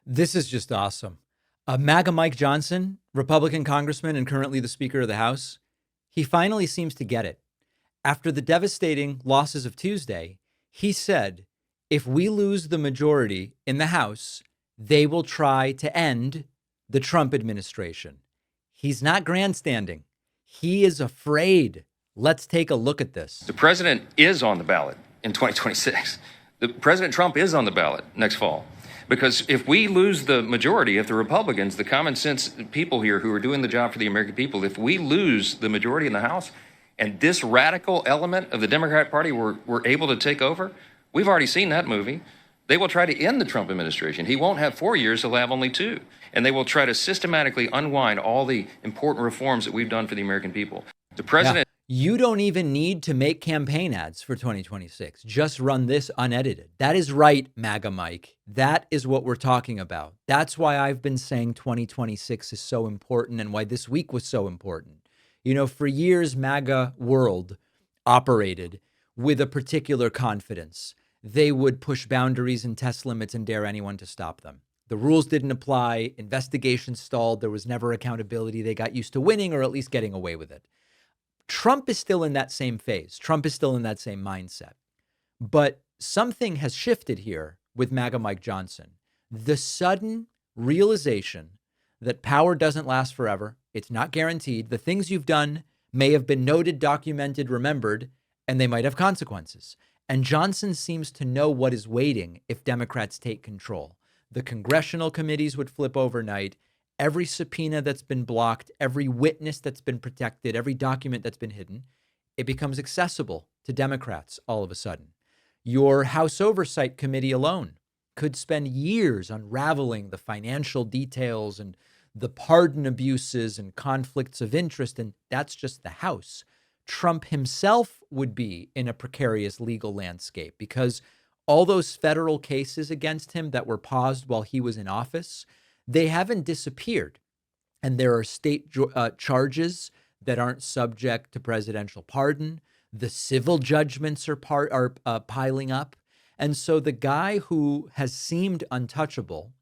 This is just awesome. MAGA Mike Johnson, Republican congressman and currently the Speaker of the House, he finally seems to get it. After the devastating losses of Tuesday, he said, if we lose the majority in the House, they will try to end the Trump administration. He's not grandstanding. He is afraid. Let's take a look at this. The president is on the ballot in 2026. President Trump is on the ballot next fall. Because if we lose the majority, if the Republicans, the common sense people here who are doing the job for the American people, if we lose the majority in the House and this radical element of the Democrat Party were able to take over, we've already seen that movie. They will try to end the Trump administration. He won't have 4 years, he'll have only 2. And they will try to systematically unwind all the important reforms that we've done for the American people. The president... You don't even need to make campaign ads for 2026. Just run this unedited. That is right, MAGA Mike. That is what we're talking about. That's why I've been saying 2026 is so important and why this week was so important. You know, for years, MAGA world operated with a particular confidence. They would push boundaries and test limits and dare anyone to stop them. The rules didn't apply. Investigations stalled. There was never accountability. They got used to winning or at least getting away with it. Trump is still in that same phase. Trump is still in that same mindset. But something has shifted here with MAGA Mike Johnson. The sudden realization that power doesn't last forever. It's not guaranteed. The things you've done may have been noted, documented, remembered, and they might have consequences. And Johnson seems to know what is waiting if Democrats take control. The congressional committees would flip overnight. Every subpoena that's been blocked, every witness that's been protected, every document that's been hidden, it becomes accessible to Democrats all of a sudden. Your House Oversight Committee alone could spend years unraveling the financial details and the pardon abuses and conflicts of interest, and that's just the House. Trump himself would be in a precarious legal landscape because all those federal cases against him that were paused while he was in office, they haven't disappeared. And there are state charges that aren't subject to presidential pardon. The civil judgments are piling up. And so the guy who has seemed untouchable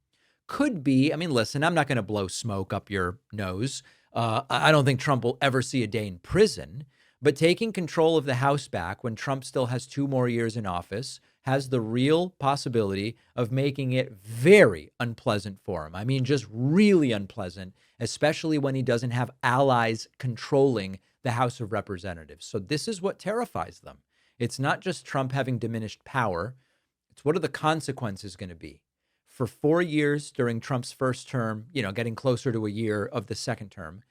could be, I mean, listen, I'm not going to blow smoke up your nose. I don't think Trump will ever see a day in prison. But taking control of the House back when Trump still has 2 more years in office has the real possibility of making it very unpleasant for him. I mean, just really unpleasant, especially when he doesn't have allies controlling the House of Representatives. So this is what terrifies them. It's not just Trump having diminished power. It's what are the consequences going to be? For 4 years during Trump's first term, getting closer to a year of the second term,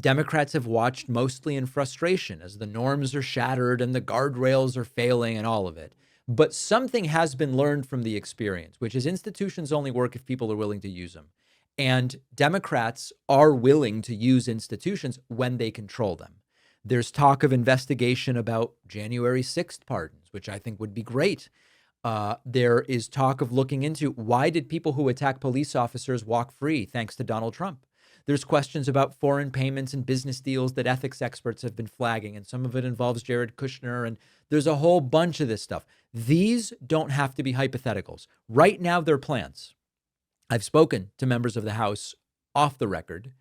Democrats have watched mostly in frustration as the norms are shattered and the guardrails are failing and all of it. But something has been learned from the experience, which is institutions only work if people are willing to use them. And Democrats are willing to use institutions when they control them. There's talk of investigation about January 6th pardons, which I think would be great. There is talk of looking into why did people who attack police officers walk free thanks to Donald Trump? There's questions about foreign payments and business deals that ethics experts have been flagging, and some of it involves Jared Kushner, and there's a whole bunch of this stuff. These don't have to be hypotheticals. Right now, they're plans. I've spoken to members of the House off the record.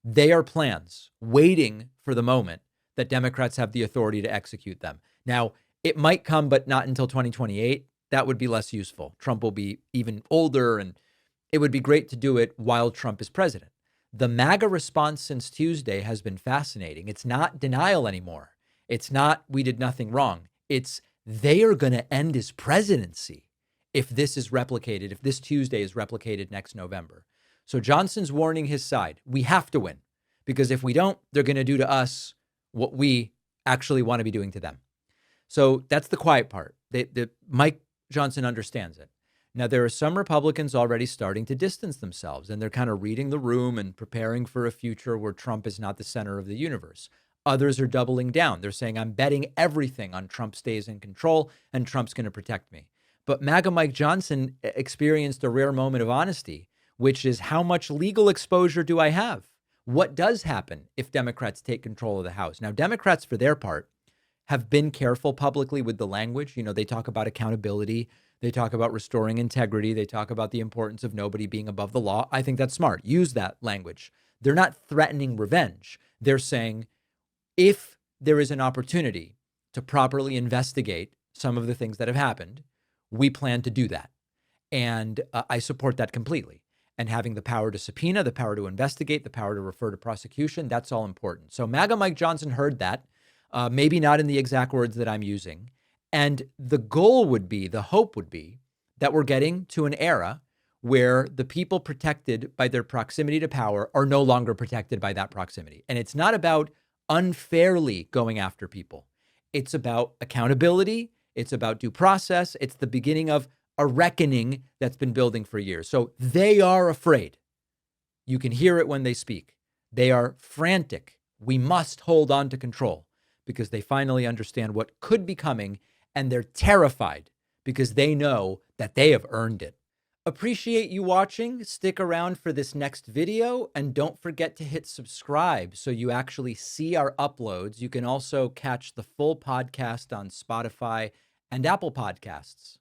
They are plans waiting for the moment that Democrats have the authority to execute them. Now, it might come, but not until 2028. That would be less useful. Trump will be even older, and it would be great to do it while Trump is president. The MAGA response since Tuesday has been fascinating. It's not denial anymore. It's not we did nothing wrong. It's they are going to end his presidency if this is replicated, if this Tuesday is replicated next November. So Johnson's warning his side. We have to win because if we don't, they're going to do to us what we actually want to be doing to them. So that's the quiet part. Mike Johnson understands it. Now, there are some Republicans already starting to distance themselves, and they're kind of reading the room and preparing for a future where Trump is not the center of the universe. Others are doubling down. They're saying, I'm betting everything on Trump stays in control and Trump's going to protect me. But MAGA Mike Johnson experienced a rare moment of honesty, which is how much legal exposure do I have? What does happen if Democrats take control of the House? Now, Democrats, for their part, have been careful publicly with the language. You know, they talk about accountability. They talk about restoring integrity. They talk about the importance of nobody being above the law. I think that's smart. Use that language. They're not threatening revenge. They're saying if there is an opportunity to properly investigate some of the things that have happened, we plan to do that. And I support that completely. And having the power to subpoena, the power to investigate, the power to refer to prosecution, that's all important. So MAGA Mike Johnson heard that, maybe not in the exact words that I'm using. And the goal would be, the hope would be that we're getting to an era where the people protected by their proximity to power are no longer protected by that proximity. And it's not about unfairly going after people. It's about accountability. It's about due process. It's the beginning of a reckoning that's been building for years. So they are afraid. You can hear it when they speak. They are frantic. We must hold on to control because they finally understand what could be coming, and they're terrified because they know that they have earned it. Appreciate you watching. Stick around for this next video, and don't forget to hit subscribe so you actually see our uploads. You can also catch the full podcast on Spotify and Apple Podcasts.